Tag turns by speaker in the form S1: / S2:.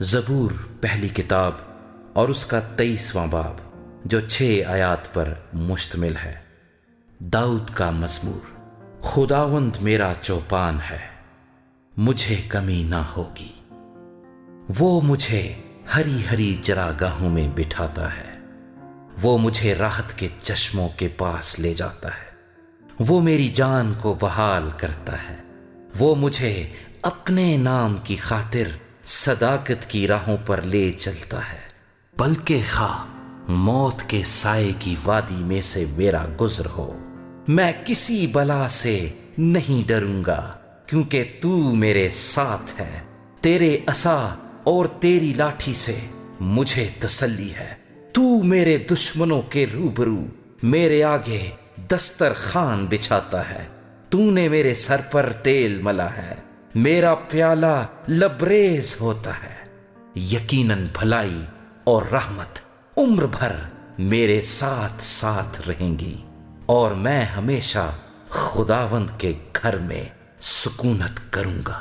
S1: زبور پہلی کتاب اور اس کا 23واں باب جو 6 آیات پر مشتمل ہے۔ داؤد کا مزمور۔ خداوند میرا چوپان ہے، مجھے کمی نہ ہوگی۔ وہ مجھے ہری ہری چراگاہوں میں بٹھاتا ہے، وہ مجھے راحت کے چشموں کے پاس لے جاتا ہے، وہ میری جان کو بحال کرتا ہے، وہ مجھے اپنے نام کی خاطر صداقت کی راہوں پر لے چلتا ہے، بلکہ خواہ موت کے سائے کی وادی میں سے میرا گزر ہو، میں کسی بلا سے نہیں ڈروں گا، کیونکہ تو میرے ساتھ ہے۔ تیرے عصا اور تیری لاٹھی سے مجھے تسلی ہے۔ تو میرے دشمنوں کے روبرو میرے آگے دسترخوان بچھاتا ہے۔ تو نے میرے سر پر تیل ملا ہے، میرا پیالہ لبریز ہوتا ہے۔ یقیناً بھلائی اور رحمت عمر بھر میرے ساتھ ساتھ رہیں گی، اور میں ہمیشہ خداوند کے گھر میں سکونت کروں گا۔